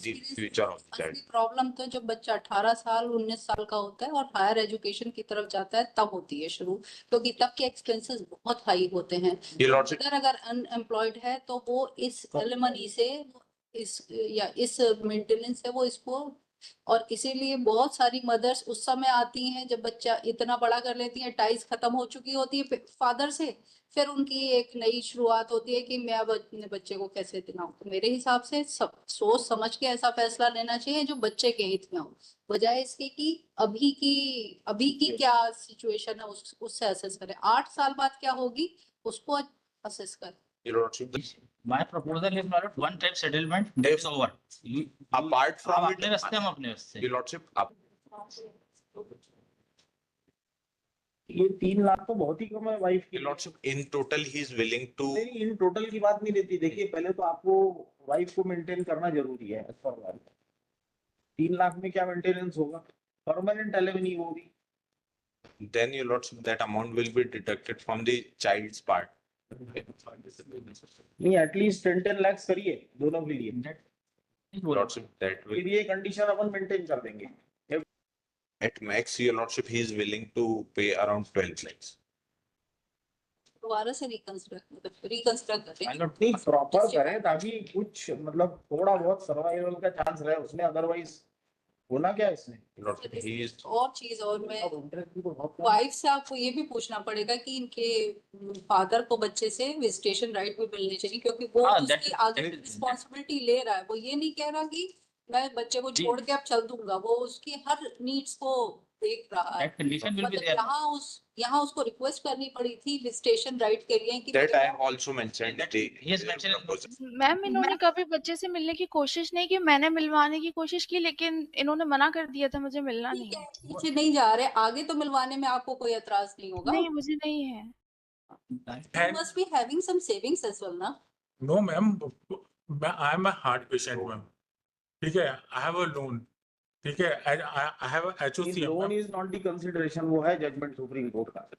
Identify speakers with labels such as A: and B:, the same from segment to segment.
A: the future of the child.
B: Problem तो जब बच्चा 18 साल 19 साल का होता है और हायर एजुकेशन की तरफ जाता है तब होती है शुरू, क्योंकि तब के एक्सपेंसेस बहुत हाई होते हैं। अगर अनएम्प्लॉयड है तो वो इस एलिमनी से इस मेंटेनेंस से वो इसको, और इसीलिए बहुत सारी मदर्स उस समय आती हैं जब बच्चा इतना बड़ा कर लेती है, टाइज खत्म हो चुकी होती है फादर से, फिर उनकी एक नई शुरुआत होती है कि मैं अब अपने बच्चे को कैसे दिलाऊं। तो मेरे हिसाब से सब सोच समझ के ऐसा फैसला लेना चाहिए जो बच्चे के हित में हो, बजाय इसके कि अभी की क्या सिचुएशन है उससे असेस करें, 8 साल बाद क्या होगी उसको असेस करें।
C: My proposal is not one time settlement, it's over.
A: Apart from
C: अपने रास्ते हम अपने रास्ते।
A: Your Lordship,
D: ये 3 लाख तो बहुत ही कम है वाइफ की।
A: Your Lordship, in total he is willing to.
D: नहीं, इन टोटल की बात नहीं रहती। देखिए पहले तो आपको वाइफ को मेंटेन करना जरूरी है। 3 लाख में क्या मेंटेनेंस होगा? परमानेंट एलिमनी होगी।
A: Then Your Lordship, that amount will be deducted from the child's part.
D: नहीं, एटलीस्ट 10 लाख करिए दोनों के लिए।
A: Your Lordship, that will.
D: फिर ये कंडीशन अपन मेंटेन कर देंगे।
A: At max, Your Lordship, he is willing to pay around 12 lakhs.
B: दोबारा से रिकंस्ट्रक्ट करें।
D: नहीं, प्रॉपर करें ताकि कुछ मतलब थोड़ा बहुत सर्वाइवल का चांस रहे उसमें, अदरवाइज होना क्या इसमें।
A: Your Lordship, he is.
B: और चीज और मैं वाइफ से आपको ये भी पूछना पड़ेगा कि इनके फादर को बच्चे से विजिटेशन राइट भी मिलनी चाहिए, क्योंकि वो उसकी आगे रिस्पॉन्सिबिलिटी ले रहा है। वो ये नहीं कह रहा कि मैं बच्चे को छोड़ के अब चल दूंगा, वो उसकी हर नीड्स को देख रहा है। मतलब यहाँ उसको रिक्वेस्ट करनी पड़ी थी विजिटेशन राइट के लिए कि
A: That I have also mentioned.
E: Ma'am इन्होंने कभी बच्चे से मिलने की कोशिश नहीं की, मैंने मिलवाने की कोशिश की लेकिन इन्होंने मना कर दिया था, मुझे मिलना नहीं है।
B: पीछे नहीं जा रहे, आगे तो मिलवाने में आपको कोई एतराज नहीं होगा?
E: नहीं, मुझे नहीं है।
B: You must be having some savings as well, ना?
F: No, ma'am. I am a heart patient, ma'am. ठीक है, I have a loan. ठीक है, I have a HOC.
D: Loan is not the consideration, वो है जजमेंट सुप्रीम कोर्ट का।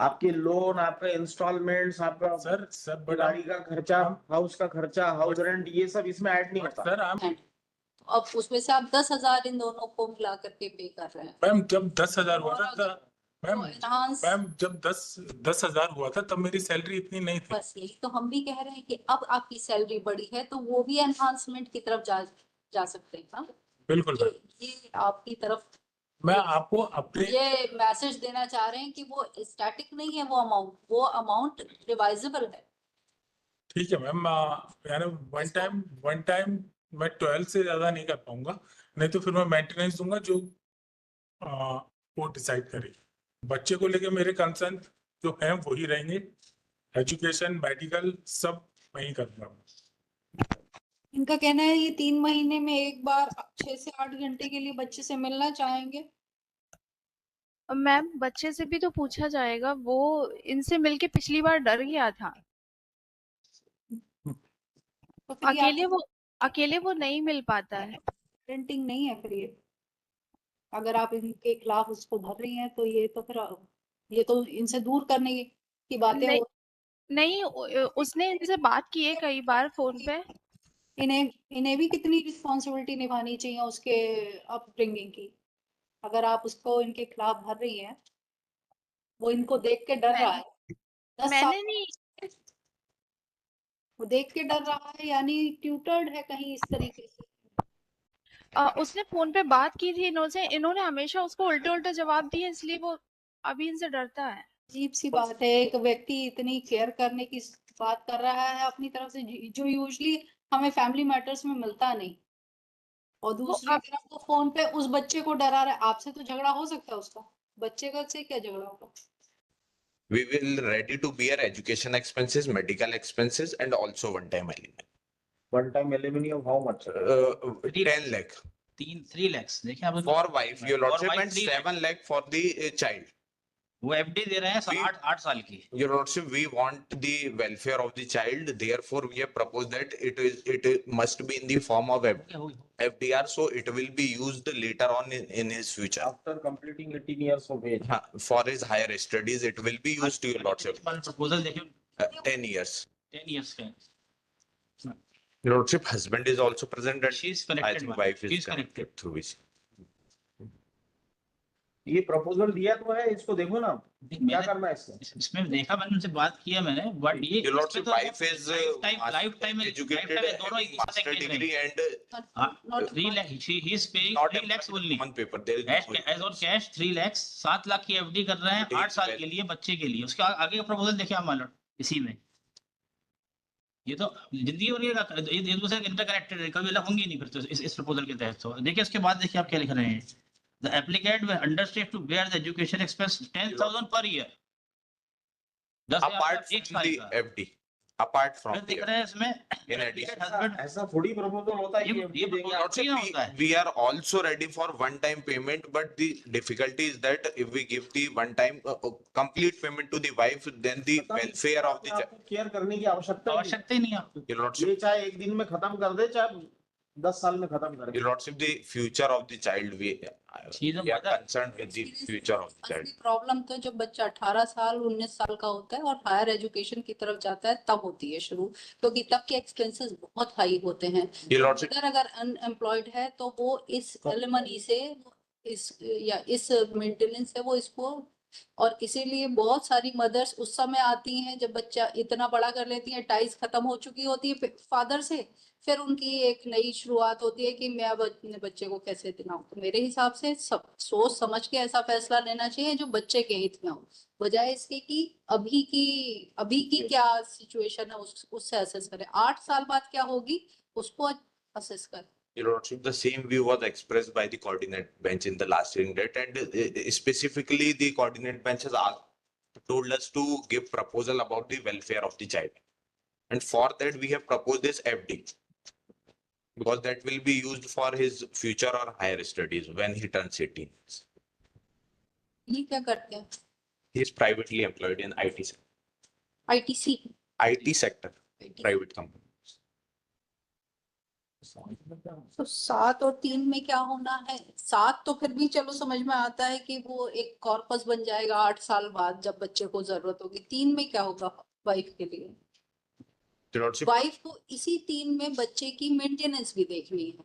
D: आपके loan, आपका इंस्टॉलमेंट्स, आपका
F: सर
D: गाड़ी का खर्चा, हाउस का खर्चा, हाउस रेंट, ये सब इसमें ऐड नहीं होता।
F: सर
B: अब उसमें से आप 10,000 इन दोनों को मिला करके पे कर रहे हैं।
F: मैम जब 10,000 हुआ था मैम जब 10,000 हुआ था तब मेरी सैलरी इतनी नहीं थी।
B: बस यही तो हम भी कह रहे हैं कि अब आपकी सैलरी बढ़ी है तो वो भी एनहांसमेंट की तरफ जा सकते हैं ना।
F: बिल्कुल
B: ये आपकी तरफ
F: मैं आपको अपने
B: ये मैसेज देना चाह रहे हैं कि वो स्टैटिक नहीं है, वो अमाउंट रिवाइजेबल है।
F: ठीक है मैम, यानी वन टाइम मैं 12 से ज्यादा नहीं कर पाऊंगा, नहीं तो फिर मैं मेंटेनेंस दूंगा जो वो डिसाइड करे। बच्चे को लेके मेरे कंसर्न जो हैं वही रहेंगे, एजुकेशन मेडिकल सब मैं ही करूंगा।
B: इनका कहना है ये 3 महीने में एक बार 6 से 8 घंटे के लिए बच्चे से मिलना चाहेंगे।
E: मैम बच्चे से भी तो पूछा जाएगा, वो इनसे मिलके पिछली बार डर गया था।
B: तो
E: अकेले वो नहीं मिल पाता है।
B: पेरेंटिंग नहीं है फिर ये, अगर आप इनके खिलाफ उसको भर रही हैं तो ये तो इनसे दूर करने की बातें
E: नहीं, उसने इनसे बात की है कई बार फोन पे।
B: इन्हें भी कितनी रिस्पॉन्सिबिलिटी निभानी चाहिए उसके अपब्रिंगिंग की। अगर आप उसको इनके खिलाफ भर रही हैं, वो इनको देख के डर रहा है। 10
E: मैंने नहीं,
B: वो देख के डर रहा है, यानी ट्यूटर्ड है कहीं इस तरीके से।
E: उसने फोन पे बात की थी इन्होंने हमेशा उसको उल्टे जवाब दिए, इसलिए वो अभी इनसे डरता है।
B: अजीब सी बात है, एक व्यक्ति इतनी केयर करने की बात कर रहा है अपनी तरफ से जो यूजुअली हमें फैमिली मैटर्स में मिलता नहीं, और दूसरी तरफ वो फोन पे उस बच्चे को डरा रहा है। आपसे तो झगड़ा हो सकता है उसका, बच्चे का से क्या झगड़ा होगा?
A: We will ready to bear education expenses, medical expenses, and also one-time alimony.
D: One-time alimony of how much?
A: 10 lakh.
C: 3 lakhs देखिए आप
A: For wife, Your Lordship, and 7 lakh for the child.
C: वो FD दे रहे हैं 8 साल की।
A: Your Lordship, we want the welfare of the child, therefore we have proposed that it must be in the form of FDR, so it will be used later on in his future.
D: After completing 18 years of age.
A: For his higher studies, it will be used, Your Lordship.
C: Proposal देखिए
A: 10 years.
C: 10 years का।
A: Your Lordship, husband is also present and
C: She is
A: I
C: connected.
A: think
C: ma'am.
A: wife
C: She
A: is
C: is connected.
A: connected through VC.
D: ये proposal दिया तो है, इसको देखो ना क्या
C: मैंने
D: करना है इसका।
C: इसमें देखा, मैंने उनसे बात किया मैंने, बट ये
A: Your Lordship, wife is
C: life time
A: educated,
C: दोनों
A: having
C: एक साथ
A: master
C: engage
A: degree
C: रहेंगे।
A: and
B: Not
C: 3 lakh he is paying
A: not
C: 3 lakhs only
A: on paper. There is no
C: as on cash 3 lakhs, 7 lakh की एफडी कर रहे हैं
A: It is
C: 8 साल
A: well.
C: के लिए बच्चे के लिए। उसके आगे का प्रपोजल देखिए आप मालूम इसी में, ये तो जिंदगी और ये एक दूसरे से इंटरकनेक्टेड है, कभी अलग होंगी नहीं फिर तो इस प्रपोजल के तहत। तो देखिए उसके बाद देखिए आप क्या लिख रहे हैं, the applicant will undertake to bear the education expense 10,000 per year. 10,000
A: apart
C: एक
A: from
C: साल
A: the
C: का।
A: FD, apart
C: फिर
A: from
C: दिख
A: the
C: रहा है इसमें
A: in addition.
C: हस्बैंड
D: ऐसा थोड़ी प्रपोजल होता है कि
C: ये
D: FD देंगे
C: proposal-
D: आप।
A: Lordship,
C: नहीं होता है।
A: we are also ready for one-time payment, but the difficulty is that if we give the one-time complete payment to the wife, then the welfare of the child.
D: आपको care करने की आवश्यकता ही नहीं।
C: आवश्यकता ही नहीं है आपको।
A: Your Lordship,
D: ये चाहे एक दिन में खत्म कर दे, चाहे 10 साल में खत्म करे।
A: Your Lordship, the future of the child,
C: She is a
A: we are
C: mother.
A: concerned with the future of the child.
B: असली प्रॉब्लम तो जब बच्चा 18 साल 19 साल का होता है और हायर एजुकेशन की तरफ जाता है तब होती है शुरू, क्योंकि तब के एक्सपेंसेस बहुत हाई होते हैं।
A: Your Lordship,
B: अगर अनएम्प्लॉयड है तो वो इस एलिमनी से इस मेंटेनेंस से वो इसको, और इसीलिए बहुत सारी मदर्स उस समय आती हैं जब बच्चा इतना बड़ा कर लेती हैं, टाइज खत्म हो चुकी होती है फादर से, फिर उनकी एक नई शुरुआत होती है कि मैं अब अपने बच्चे को कैसे दिलाऊं। तो मेरे हिसाब से सब सोच समझ के ऐसा फैसला लेना चाहिए जो बच्चे के हित में हो, बजाय इसके कि अभी की क्या सिचुएशन है उससे असेस करें। 8 साल बाद क्या होगी उसको असेस करें।
A: Your Lordship, the same view was expressed by the coordinate bench in the last hearing date, and specifically the coordinate bench has told us to give proposal about the welfare of the child, and for that we have proposed this FD, because that will be used for his future or higher studies when he turns 18.
B: ये क्या करते हैं?
A: He is privately employed in IT
B: ITC
A: sector, private company.
B: तो 7 और 3 में क्या होना है? 7 तो फिर भी चलो समझ में आता है कि वो एक कॉर्पस बन जाएगा 8 साल बाद जब बच्चे को जरूरत होगी। 3 में क्या होगा वाइफ के लिए?
A: Your Lordship,
B: वाइफ को इसी 3 में बच्चे की मेंटेनेंस भी देखनी है।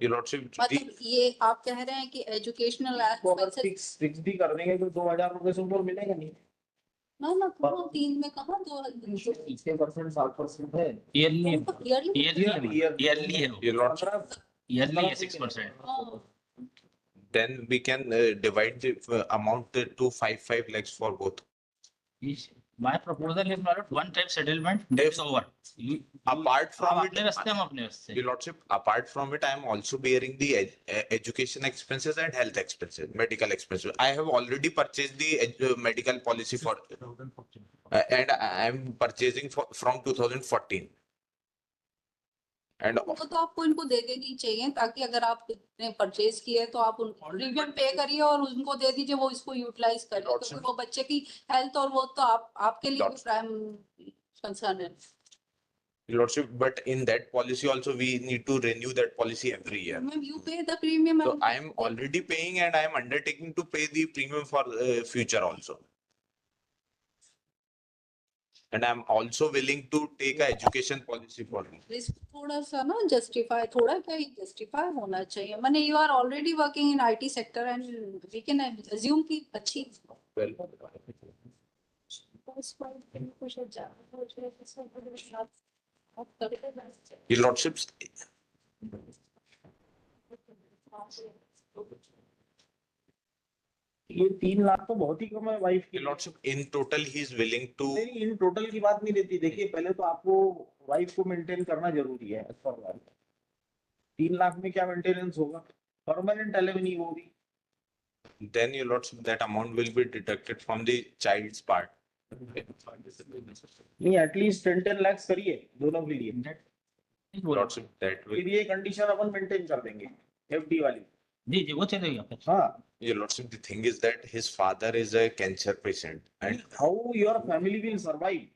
A: Your Lordship,
B: मतलब ये आप कह रहे हैं कि एजुकेशनल
D: वो अगर फिक्स भी कर देंगे तो 2000 रुपए से ऊपर मिलेगा नहीं।
B: ना कहाँ 3 में कहाँ
D: 6% 7% है।
C: ईयरली
B: ईयरली
C: ईयरली है
A: Your Lordship,
C: ईयरली है 6%।
A: then we can divide the amount to 5 lakhs for both.
C: My proposal is not one time settlement, that's over.
A: Apart from
C: अपने रास्ते हम अपने रास्ते।
A: Your Lordship, apart from it, I am also bearing the education expenses and health expenses, medical expenses. I have already purchased the medical policy for, and I am purchasing from 2014. And
B: वो तो आपको इनको दे देनी चाहिए ताकि अगर आप ने परचेज किए तो आप उनको प्रीमियम पे करिए और उनको दे दीजिए, वो इसको यूटिलाइज करें, क्योंकि वो बच्चे की हेल्थ और वो तो आपके लिए भी प्राइम कंसर्न है।
A: Your Lordship, but in that policy also we need to renew that policy every year.
B: Ma'am, you pay the premium.
A: So I am already paying and I am undertaking to pay the premium for future also. And I am also willing to take a education policy for him.
B: थोड़ा सा ना justify, थोड़ा क्या justify होना चाहिए। मैंने you are already working in IT sector and we can assume की अच्छी
A: Well, Your Lordships,
D: ये 3 लाख तो बहुत ही कम है वाइफ की।
A: Your Lordship, in total he is willing to.
D: नहीं, इन टोटल की बात नहीं रहती। देखिए पहले तो आपको वाइफ को मेंटेन करना जरूरी है। 3 लाख में क्या मेंटेनेंस होगा? परमानेंट एलिमनी वो भी।
A: Then Your Lordship, that amount will be deducted from the child's part.
D: नहीं, एटलीस्ट 10 लाख करिए दोनों के लिए।
A: Your Lordship, that will.
D: फिर ये कंडीशन अपन मेंटेन कर देंगे FD वाली।
C: जी वो चलेगा फिर।
D: हाँ।
A: Your Lordship, the thing is that his father is a cancer patient and
D: How your family will survive?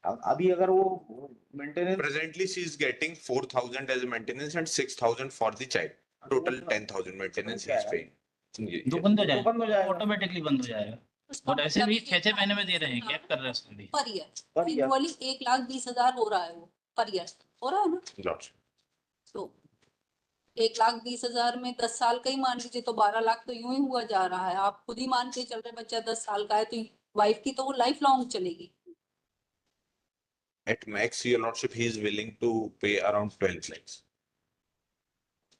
D: अभी अगर वो maintenance
A: presently she is getting 4,000 as a maintenance and 6,000 for the child. Total 10,000 maintenance he is paying.
C: तो बंद हो
D: तो बंद हो
C: जाएगा,
D: जाएगा।
C: ऑटोमेटिकली बंद हो जाएगा। और ऐसे भी 6 महीने में दे रहे हैं, गैप कर रहे हैं उसमें भी।
B: Per year
D: per year.
B: Annually 1,20,000 हो रहा है वो पर ईयर। हो रहा है ना?
A: Lordship.
B: तो 1,20,000 में 10 साल का ही मान लीजिए तो 12 लाख तो यूं ही हुआ जा रहा है। आप खुद ही मान के चल रहे बच्चा 10 साल का है तो वाइफ की तो वो लाइफ लॉन्ग चलेगी।
A: At max, your lordship, he is willing to pay around 12 lakhs.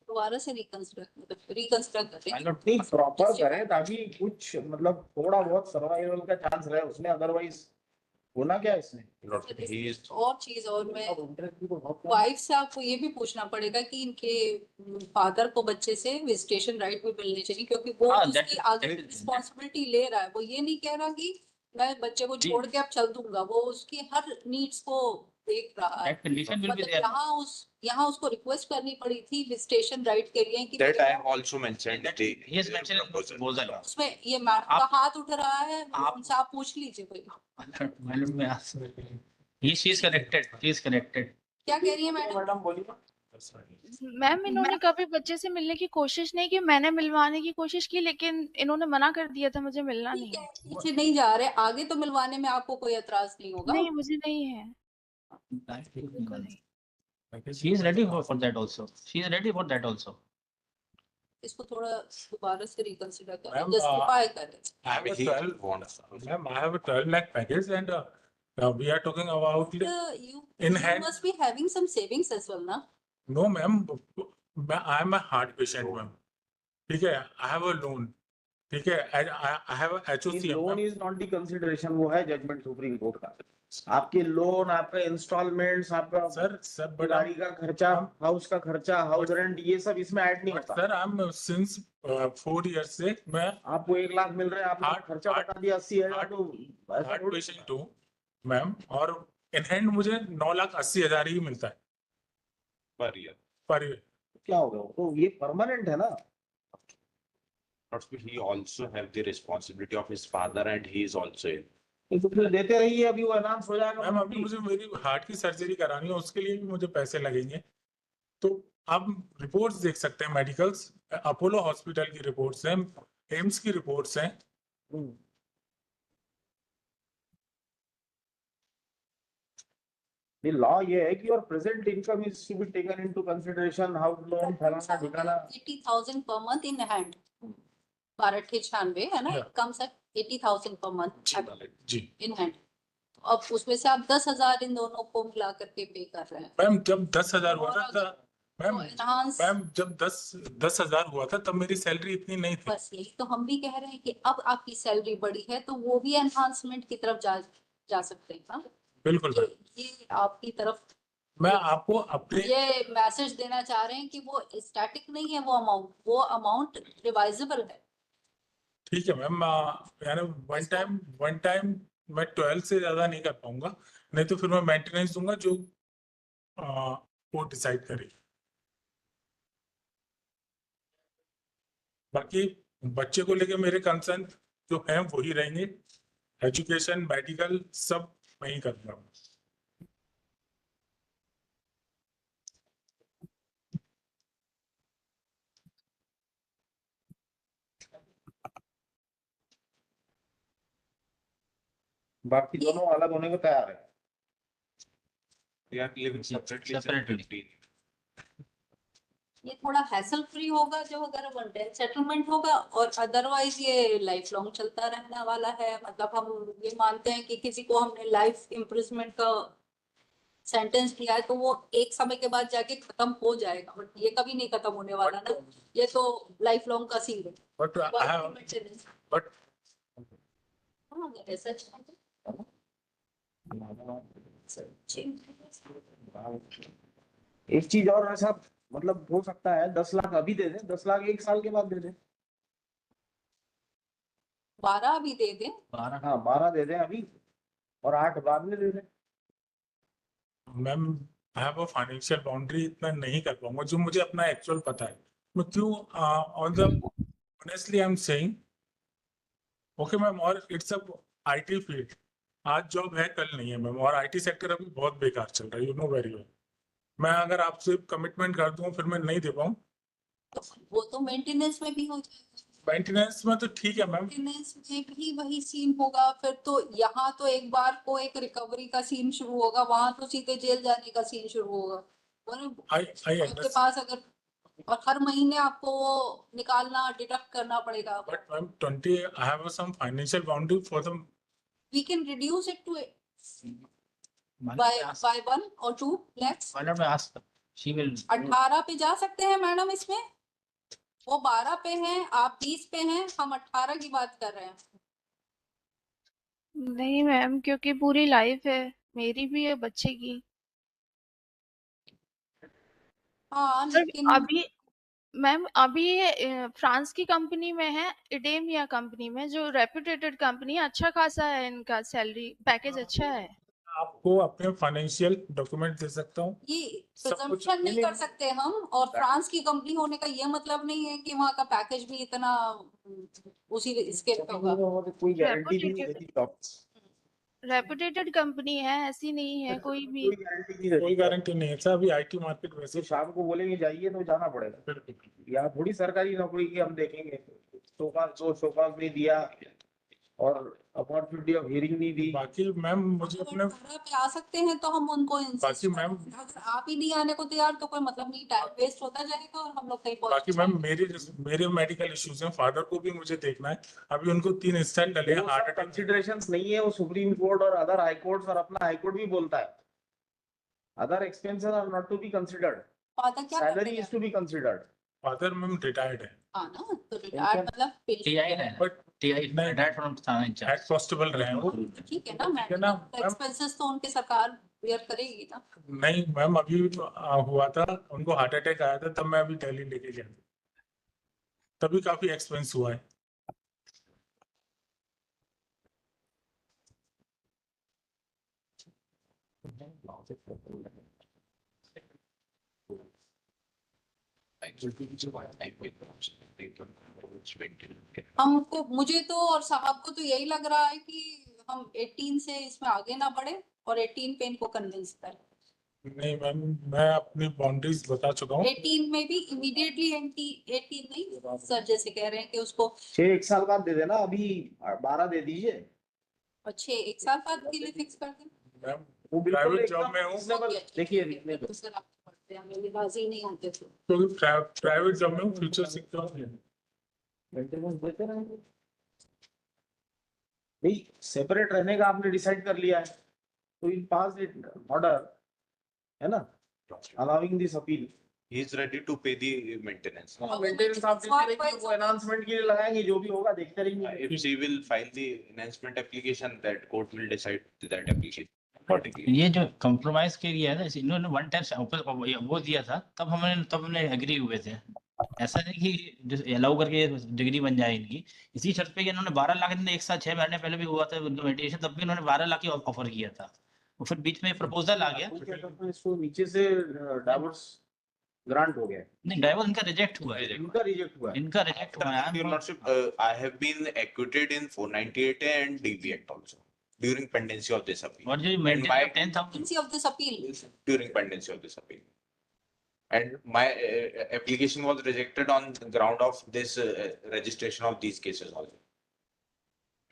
B: दोबारा से रिकंस्ट्रक्ट करें।
D: नहीं प्रॉपर करें ताकि कुछ मतलब थोड़ा बहुत सर्वाइवल का चांस रहे उसमें, अदरवाइज होना क्या है इसमें।
A: Lordship, he is
B: और चीज और मैं वाइफ से आपको ये भी पूछना पड़ेगा कि इनके फादर को बच्चे से विजिटेशन राइट भी मिलने चाहिए, क्योंकि वो
C: हाँ,
B: उसकी आगे
C: that-
B: रिस्पॉन्सिबिलिटी ले रहा है। वो ये नहीं कह रहा कि मैं बच्चे को
C: जी।
B: छोड़ के अब चल दूंगा, वो उसकी हर नीड्स को देख रहा है।
C: That condition will be
B: मतलब
C: there.
B: यहाँ उसको रिक्वेस्ट करनी पड़ी थी विजिटेशन राइट के लिए कि
A: that I have also mentioned
C: That
A: the
C: he has mentioned in
A: proposal.
C: proposal.
B: उसमें ये मैडम का हाथ उठ रहा है,
C: आप-
B: उनसे आप पूछ लीजिए कोई।
C: Madam, may I ask? She is connected. She is connected.
B: क्या कह रही है मैडम?
D: मैडम बोलिए।
E: मैम इन्होंने कभी बच्चे से मिलने की कोशिश नहीं की, मैंने मिलवाने की कोशिश की लेकिन इन्होंने मना कर दिया था, मुझे मिलना नहीं
B: ठीक
E: है।
B: है, पीछे नहीं जा रहे, आगे तो मिलवाने में आपको कोई एतराज नहीं होगा।
E: नहीं मुझे नहीं है, बिल्कुल नहीं।
C: She is ready for that also. She is ready for that also.
B: इसको थोड़ा दोबारा से रिकंसिडर करें,
F: मैम,
B: जस्टिफाई करें।
F: I have a
A: He
F: 12
A: wants.
F: ma'am, I have a 12 lakh package and we are talking about
B: You
F: in hand.
B: must be having some savings as well, ना?
F: No, ma'am. I am a heart patient, ma'am. ठीक है, I have a loan. ठीक है, I have a HOC.
D: Loan is not the consideration, वो है judgement supreme court का। आपके loan, आपका इंस्टॉलमेंट्स, आपका
F: सर but
D: गाड़ी का खर्चा, हाउस का खर्चा, हाउस रेंट, ये सब इसमें ऐड नहीं होता।
F: सर I'm since 4 years से मैं
D: आपको 1 लाख मिल रहा है, आपने
F: Heart-
D: खर्चा
F: heart-
D: बता दिया 80,000, तो ऐसा
F: हार्ट
D: थोड़ी
F: पेशेंट हूँ मैम, और इन हैंड मुझे 9,80,000 ही मिलता है
A: Per year.
F: Per year.
D: क्या होगा, तो ये परमानेंट है ना।
A: Lordship, he also have the responsibility of his father and he is also ill.
D: ये तो फिर देते रहिए, अभी वो एनाउंस हो जाएगा।
F: मैम अभी मुझे मेरी हार्ट की सर्जरी करानी है, उसके लिए भी मुझे पैसे लगेंगे। तो आप रिपोर्ट्स देख सकते हैं, मेडिकल्स, अपोलो हॉस्पिटल की रिपोर्ट्स हैं, एम्स की रिपोर्ट्स हैं।
D: The law ये है कि your present income is to be taken into consideration, house loan, फलाना ढिकाना।
B: 80,000 per month in hand। 1296 है ना,
F: Yeah.
B: कम से 80,000 per month
F: ji
B: in hand। अब उसमें से आप 10,000 इन दोनों को मिला करके पे कर रहे हैं।
F: मैम, जब 10,000 हुआ था मैम,
B: तो enhance-
F: मैम जब 10,000 हुआ था तब मेरी सैलरी इतनी नहीं थी।
B: बस यही तो हम भी कह रहे हैं कि अब आपकी सैलरी बढ़ी है तो वो भी एनहांसमेंट की तरफ जा सकते हैं ना।
F: बिल्कुल मैम,
B: ये आपकी तरफ
F: मैं आपको अपने
B: ये मैसेज देना चाह रहे हैं कि वो स्टैटिक नहीं है, वो अमाउंट रिवाइजेबल है।
F: ठीक है मैम, यानी वन टाइम मैं 12 से ज्यादा नहीं कर पाऊंगा, नहीं तो फिर मैं मेंटेनेंस दूंगा जो कोर्ट डिसाइड करे। बाकी बच्चे को लेके मेरे कंसर्न जो हैं वही रहेंगे, एजुकेशन, मेडिकल सब मैं ही करूंगा।
D: बाकी दोनों अलग होने को तैयार है।
A: They are living separately.
C: Separately.
A: 15.
B: ये थोड़ा हैसल फ्री होगा जो अगर वन टाइम सेटलमेंट होगा, और अदरवाइज ये लाइफ लॉन्ग चलता रहने वाला है। मतलब हम ये मानते हैं कि किसी को हमने लाइफ इम्प्रिजमेंट का सेंटेंस दिया है तो वो एक समय के बाद जाके खत्म हो जाएगा, बट ये कभी नहीं खत्म होने वाला ना, ये तो लाइफ लॉन्ग का सीन है।
F: बट बट
B: हाँ, ऐसा
D: एक चीज और ऐसा मतलब हो सकता है, 10 लाख अभी दे दे, 10 लाख 1 साल के बाद दे दे।
B: 12 भी दे दें।
C: 12
D: हाँ 12 दे दे अभी, और 8 बाद में दे दे।
F: Ma'am I have a financial boundary, इतना नहीं कर पाऊंगा जो मुझे अपना एक्चुअल पता है। मैं क्यों on the honestly I am saying okay ma'am, और इट्स अ आईटी फील्ड, आज जॉब है कल नहीं है मैम, और आईटी सेक्टर अभी बहुत बेकार चल रहा है, यू नो वेरी वेल। मैं अगर आपसे कमिटमेंट कर दूं फिर मैं नहीं दे पाऊं।
B: तो वो तो मेंटेनेंस में भी हो जाएगा।
F: मेंटेनेंस में तो ठीक है मैम।
B: मेंटेनेंस में भी वही सीन होगा फिर तो। यहाँ तो एक बार को एक रिकवरी का सीन शुरू होगा, वहां तो सीधे जेल जाने का सीन शुरू होगा।
F: आई
B: आपके पास अगर, और हर महीने आपको वो निकालना, डिडक्ट करना पड़ेगा।
F: But ma'am 20 I have some financial boundary for the
B: We can reduce it to
C: मालूम
B: by
C: है, ask-
B: 1 or 2 lakhs।
C: मालूम है, ask- she will
B: 18 पे जा सकते हैं मैडम इसमें। वो 12 पे हैं, आप 20 पे हैं, हम 18 की बात कर रहे हैं।
E: नहीं मैम, क्योंकि पूरी लाइफ है, मेरी भी है, बच्चे की।
B: हाँ
E: सर
B: लेकिन
E: अभी मैम, अभी ये फ्रांस की कंपनी में है, इडेमिया कंपनी में, जो रेप्यूटेटेड कंपनी है, अच्छा खासा है इनका सैलरी पैकेज, अच्छा है।
F: आपको अपने फाइनेंशियल डॉक्यूमेंट दे सकता हूँ।
B: ये
F: सब कुछ
B: प्रिजम्पशन नहीं कर सकते हम, और फ्रांस की कंपनी होने का ये मतलब नहीं है कि वहाँ का पैकेज भी इतना उसी इसके पे होगा।
D: कोई गारंटी भी नहीं देती जॉब,
E: रेप्यूटेटेड कंपनी है, ऐसी नहीं है कोई भी।
D: कोई गारंटी नहीं देती।
F: कोई गारंटी नहीं है सर, अभी आईटी मार्केट वैसे
D: तो शाम को बोलेंगे जाइए तो जाना पड़ेगा। यहाँ थोड़ी सरकारी नौकरी की हम देखेंगे, शोकाज नहीं दिया और अपॉर्चुनिटी ऑफ हियरिंग नहीं दी।
F: बाकी मैम मुझे
B: अगर
F: अपने
B: 18 पे आ सकते हैं तो हम उनको insist
F: बाकी मैम
B: करेंगे। अगर आप ही नहीं आने को तैयार तो कोई मतलब नहीं, टाइम वेस्ट होता जाएगा और हम लोग कहीं पहुंच
F: बाकी मैम मेरे मेडिकल इश्यूज हैं, फादर को भी मुझे देखना है। अभी उनको 3 स्टेंट डले हैं, हार्ट अटैक।
D: कंसिडरेशंस नहीं है, वो सुप्रीम कोर्ट और अदर हाई कोर्ट्स और अपना हाई कोर्ट भी बोलता है other expenses are not to be considered,
B: father क्या
D: सैलरी
B: करते
D: इज
B: हैं?
D: To be considered.
F: Father ma'am retired है,
B: हाँ ना, तो रिटायर्ड मतलब
C: TI है,
F: बट
C: TI
F: नहीं,
C: retired from थाना
F: हेड
C: इंचार्ज।
F: कांस्टेबल रहे हैं वो।
B: ठीक है ना,
F: ठीक है ना
B: मेडिकल
F: मैम।
B: एक्सपेंसेस तो उनकी सरकार बेयर करेगी ना।
F: नहीं मैम, अभी हुआ था उनको हार्ट अटैक आया था, तब मैं अभी दिल्ली लेके गया था, तभी काफी एक्सपेंस हुआ है।
B: हमको, मुझे तो और साहब को तो यही लग रहा है कि हम 18 से इसमें आगे ना बढ़े और 18 पे इनको कन्विंस करें।
F: नहीं मैम, मैं अपनी बाउंड्रीज बता चुका हूँ।
B: 18 में भी इमीडिएटली 18 नहीं सर, जैसे कह रहे हैं कि उसको
D: 6 साल बाद दे देना, अभी 12 दे दीजिए।
B: और 1 साल बाद के लिए फिक्स कर दें।
F: मैम
D: वो बिल्कुल
F: प्राइवेट जॉब
D: एकदम
F: में हूँ,
D: reasonable, देखिए reasonable।
B: तो सर आप पढ़ते हैं, हमें राजी नहीं होते थे।
F: क्योंकि प्राइवेट जॉब में हूँ, फ्यूचर सिक्योर है।
D: मेंटेनेंस देते रहेंगे। नहीं, सेपरेट रहने का आपने डिसाइड कर लिया है, तो इन पास ऑर्डर है ना, allowing this appeal.
A: He is ready to pay the maintenance.
D: Maintenance आप देते रहेंगे, वो एनहांसमेंट के लिए लगाएंगे, जो भी होगा देखते रहेंगे।
A: If she will file the enhancement application, that court will decide that application.
C: ये जो compromise के लिए है ना, इन्होंने one time वो दिया था, तब हमने agree हुए थे। ऐसा नहीं कि अलाउ करके डिग्री बन जाए इनकी, इसी शर्त पे कि इन्होंने 12 लाख, इन्होंने 1 साल 6 महीने पहले भी हुआ था मेडिटेशन, तब भी इन्होंने 12 लाख की ऑफर किया था। और फिर बीच में प्रपोजल आ गया,
D: इसको नीचे से डाइवोर्स ग्रांट हो गया,
C: नहीं डाइवोर्स इनका रिजेक्ट हुआ है,
D: इनका रिजेक्ट हुआ है।
C: इनका रिजेक्ट हुआ है।
A: Your Lordship, I have been acquitted in 498 and DV Act also during pendency of this appeal.
C: और जो
A: And
C: maintain
A: my
C: 10,000
B: Agency of this appeal.
A: during pendency of this appeal. And my application was rejected on the ground of this registration of these cases also.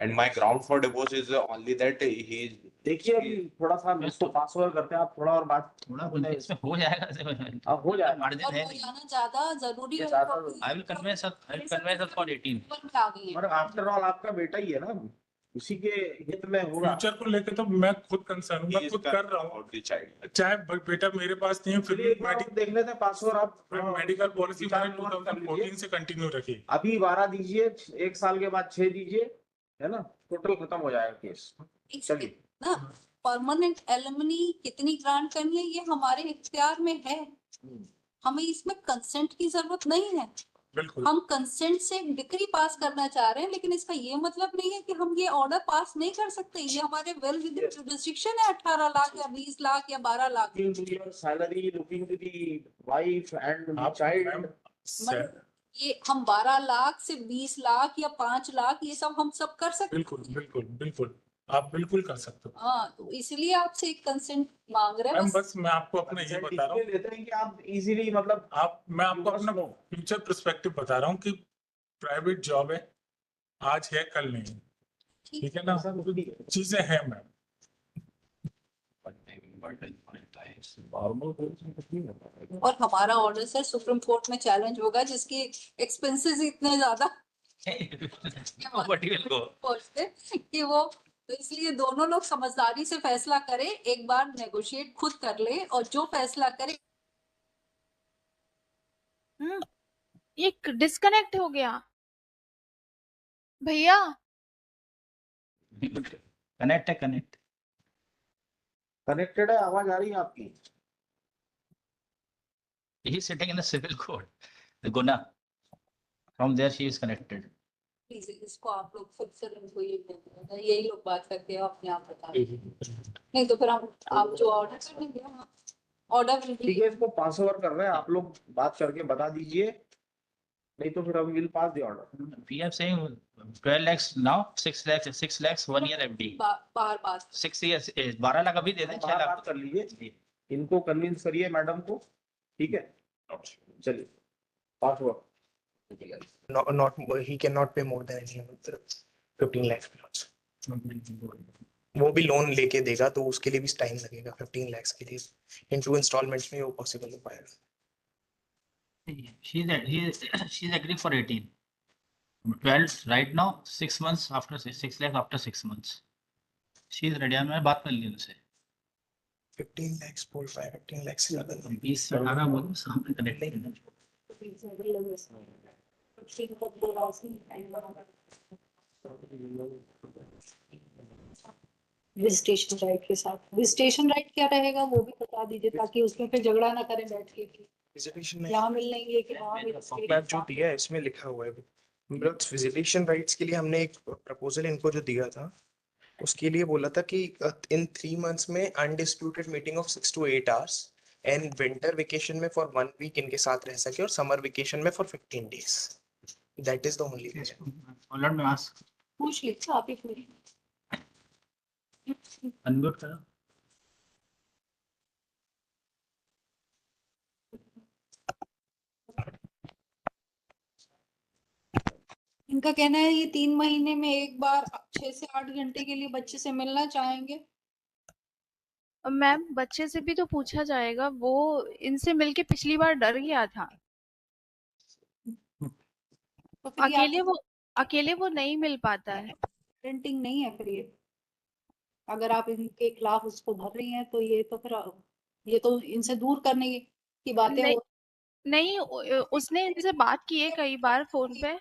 A: And my ground for divorce is only that he is.
D: देखिए अभी थोड़ा सा इसको पास over करते हैं, आप थोड़ा और बात
C: थोड़ा इसमें हो जाएगा,
D: हो जाएगा।
C: मार्जिन
B: और
C: है
B: हो
C: नहीं।
B: जाना ज्यादा जरूरी है।
C: I will convince us for 18.
B: में आ गई है।
D: और आफ्टर ऑल आपका बेटा ही है ना, उसी के हित में होगा।
F: फ्यूचर को लेकर तो मैं खुद कंसर्न हूँ, मैं खुद कर रहा हूँ।
A: About the child.
F: चाहे बेटा मेरे पास नहीं है, फिर
D: चलिए
F: भी
D: एक बार और देख लेते हैं, पास ओवर आप
F: मेडिकल पॉलिसी
D: विचार
F: मैंने
D: विमर्श कर
F: 2014 से कंटिन्यू रखी।
D: अभी 12 दीजिए, 1 साल के बाद 6 दीजिए, है ना, टोटल खत्म हो जाएगा केस। चलिए
B: ना, परमानेंट एलिमनी कितनी ग्रांट करनी है ये हमारे इख्तियार में है, हमें इसमें कंसेंट की जरूरत नहीं है।
F: बिल्कुल
B: हम कंसेंट से एक डिक्री पास करना चाह रहे हैं, लेकिन इसका ये मतलब नहीं है कि हम ये ऑर्डर पास नहीं कर सकते। ये हमारे वेल विद इन जुरिसडिक्शन है। 18 लाख या 20 लाख या 12 lakh.
D: Salary, looking to the wife and
F: आप
D: चाइल्ड।
F: मैम,
B: ये हम 12 लाख से 20 लाख या 5 लाख ये सब हम सब कर सकते हैं।
F: बिल्कुल बिल्कुल बिल्कुल, आप बिल्कुल कर सकते हो
B: हाँ, तो इसलिए आपसे एक कंसेंट मांग रहे हैं
F: मैम।
B: बस।
F: बस मैं आपको अपना ये बता रहा हूँ,
D: लेते हैं कि आप इजीली, मतलब
F: मैं आपको अपना फ्यूचर पर्सपेक्टिव बता रहा हूँ कि प्राइवेट जॉब है, आज है कल नहीं, ठीक है ना,
D: ऐसा कुछ नहीं है।
F: चीजें हैं मैम।
D: नॉर्मल कोर्स में कुछ नहीं होता।
B: और हमारा ऑर्डर सर सुप्रीम कोर्ट में चैलेंज होगा, जिसकी एक्सपेंसेस इतने ज्यादा
C: Nobody will go.
B: पहुंचते कि वो, तो इसलिए दोनों लोग समझदारी से फैसला करें, एक बार नेगोशिएट खुद कर ले और जो फैसला करे।
E: ये डिस्कनेक्ट हो गया भैया।
C: Connect है, connect.
D: कनेक्टेड है, आवाज आ रही है आपकी।
C: He is sitting in the civil court. The Guna. From there she is connected.
B: Please इसको आप लोग खुद से उनको ये बोलिएगा, यही लोग बात करते हैं, अपने आप बता नहीं तो फिर हम आप जो ऑर्डर करेंगे ऑर्डर
D: ठीक है, इसको पास ओवर कर रहे हैं, आप लोग बात करके बता दीजिए, नहीं तो फिर हम will pass the order.
C: We are saying 12 lakhs now, 6 lakhs 1 year FD.
B: बाहर बात
C: 6 years 12 लाख अभी दे दें, 6
D: बात
C: लाख
D: कर लीजिए, इनको कन्विंस करिए मैडम को, ठीक है, चलिए पास over.
G: not he cannot pay more than any other 15 lakhs plus. वो भी लोन लेके देगा तो उसके लिए भी टाइम लगेगा, 15 lakhs के लिए इन 2 installments में वो पॉसिबल हो पाएगा।
C: she's agreeing for 18. 12 right now, 6 months after 6 lakhs after 6 months. She is ready. मैंने बात कर ली उनसे।
G: 15 lakhs बोल पाए, 15 lakhs से ज्यादा नहीं।
C: 20 से 18 बोलो, सामने कनेक्ट।
B: विजिटेशन राइट के साथ, विजिटेशन राइट क्या रहेगा वो भी बता दीजिए, ताकि उसमें फिर झगड़ा ना करें बैठ के कि
G: विजिटेशन में
B: यहाँ मिल लेंगे कि वहाँ मिल
G: मैप जो दिया है इसमें लिखा हुआ है, मतलब विजिटेशन राइट्स के लिए हमने एक प्रपोजल इनको जो दिया था उसके लिए बोला था कि इन 3 months में undisputed meeting of 6 to 8 hours and winter vacation में फॉर 1 week इनके साथ रह सके और समर वेकेशन में for 15 days। That is the only
C: already मैं आस्क
B: पूछ लीजिए आप ही पूरी।
C: अनम्यूट करो।
B: इनका कहना है ये 3 महीने में एक बार 6 से 8 घंटे के लिए बच्चे से मिलना चाहेंगे।
E: मैम बच्चे से भी तो पूछा जाएगा, वो इनसे मिलके पिछली बार डर गया था।
B: तो फिर ये
E: अकेले वो नहीं मिल पाता है।
B: पेरेंटिंग नहीं है फिर ये, अगर आप इनके खिलाफ उसको भर रही हैं तो ये तो फिर ये तो इनसे दूर करने की बातें
E: नहीं,
B: हो।
E: नहीं उसने इनसे बात की है कई बार फोन पे।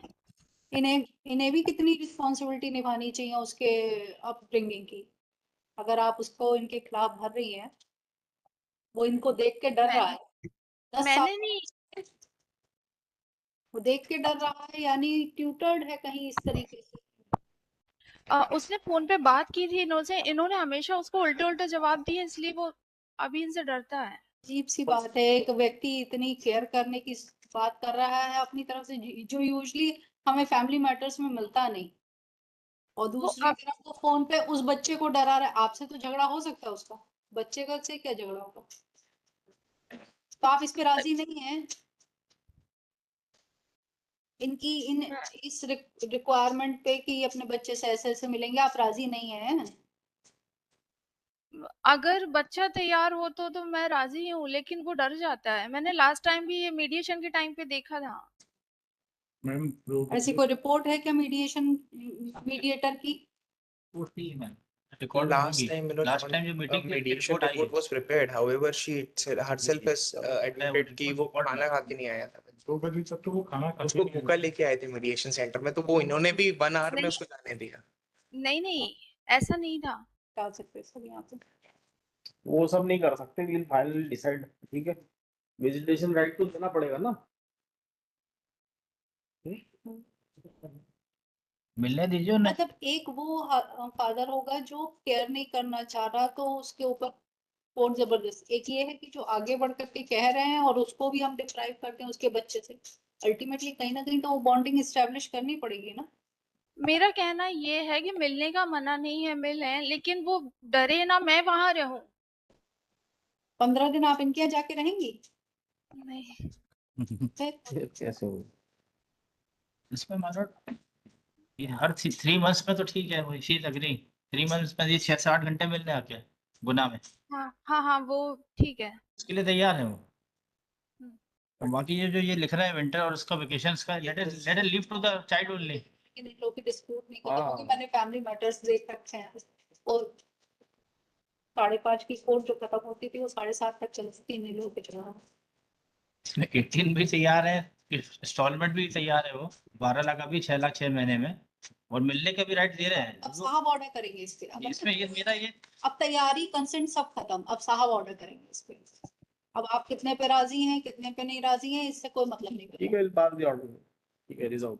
B: इन्हें भी कितनी रिस्पॉन्सिबिलिटी निभानी चाहिए उसके अपब्रिंगिंग की। अगर आप उसको इनके खिलाफ भर रही हैं, वो इनको देख के डर रहा है। 10 साल
E: मैंने नहीं,
B: वो देख के डर रहा है, यानी ट्यूटर्ड है कहीं इस तरीके से।
E: उसने फोन पे बात की थी इन्होंने हमेशा उसको उल्टे उल्टे जवाब दिए, इसलिए वो अभी इनसे डरता है।
B: अजीब सी बात है, एक व्यक्ति इतनी केयर करने की बात कर रहा है अपनी तरफ से, जो यूजुअली हमें फैमिली मैटर्स में मिलता नहीं, और दूसरी तरफ वो फोन पे उस बच्चे को डरा रहा है। आपसे तो झगड़ा हो सकता है उसका, बच्चे का से क्या झगड़ा होगा? तो आप इस पे राजी नहीं है? इनकी इस रिक्वायरमेंट पे कि अपने बच्चे से ऐसे मिलेंगे, आप राजी नहीं है?
E: अगर बच्चा तैयार हो तो मैं राजी हूँ, लेकिन वो डर जाता है। मैंने लास्ट टाइम भी ये मीडिएशन के टाइम पे देखा था।
B: ऐसी कोई रिपोर्ट है क्या मीडिएटर की?
G: Last time
C: जो meeting
G: mediation report was prepared, however she herself has admitted कि वो खाना खा के नहीं आया था,
F: 2 बजे तक तो वो खाना खा
G: उसको भूखा लेके आए थे मीडिएशन सेंटर में, तो वो इन्होंने भी 1 hour में उसको जाने दिया।
E: नहीं ऐसा नहीं था।
B: डाल सकते हैं सब यहाँ पे।
D: वो सब नहीं कर सकते, विल फाइनली डिसाइड, ठीक है। विजिटेशन राइट तो देना पड़ेगा ना।
C: मिलने दीजिए उन्हें।
B: मतलब एक वो फादर होगा जो केयर नहीं करना चाह रहा, तो उसके ऊपर कौन जबरदस्त। एक ये है कि जो आगे बढ़ करके कह रहे हैं और उसको भी हम डिप्राइव करते हैं उसके बच्चे से। अल्टीमेटली कहीं ना कहीं तो वो बॉन्डिंग एस्टेब्लिश करनी पड़ेगी ना।
E: मेरा कहना ये है कि मिलने का मना नहीं है, मिलें, लेकिन वो डरे ना मैं वहां रहूं।
B: 15 दिन आप इनके यहाँ जाके रहेंगी?
E: नहीं,
B: फिर
D: कैसे हो?
C: इसमें मानो ये हर 3 मंथ्स में तो ठीक है, वो शी अग्री 3 मंथ्स में ये 6 से 8 घंटे मिलने आके गुना में,
E: हाँ वो ठीक है।
C: उसके लिए तैयार है वो।
E: हम्म।
C: और बाकी ये जो ये लिख रहा है विंटर और उसका वेकेशंस का, let it leave to the child only.
B: लेकिन इन लोग की डिस्प्यूट नहीं होता, क्योंकि
C: हाँ।
B: मैंने फैमिली मैटर्स देख रखे हैं और 5:30 की कोर्ट जो खत्म होती थी वो 7:30 तक चलती थी इन लोगों के चुनाव।
C: इसमें 18 भी तैयार है, इंस्टॉलमेंट भी तैयार है, वो 12 लाख अभी 6 लाख 6 महीने में, और मिलने का भी राइट दे रहे हैं।
B: अब साहब ऑर्डर करेंगे इसके, अब
C: इसमें ये मेरा ये
B: अब तैयारी कंसेंट सब खत्म, अब साहब ऑर्डर करेंगे इस पे। अब आप कितने पे राजी हैं कितने पे नहीं राजी हैं इससे कोई मतलब नहीं
D: ठीक है, पास द ऑर्डर, ठीक है, रिजॉल्व।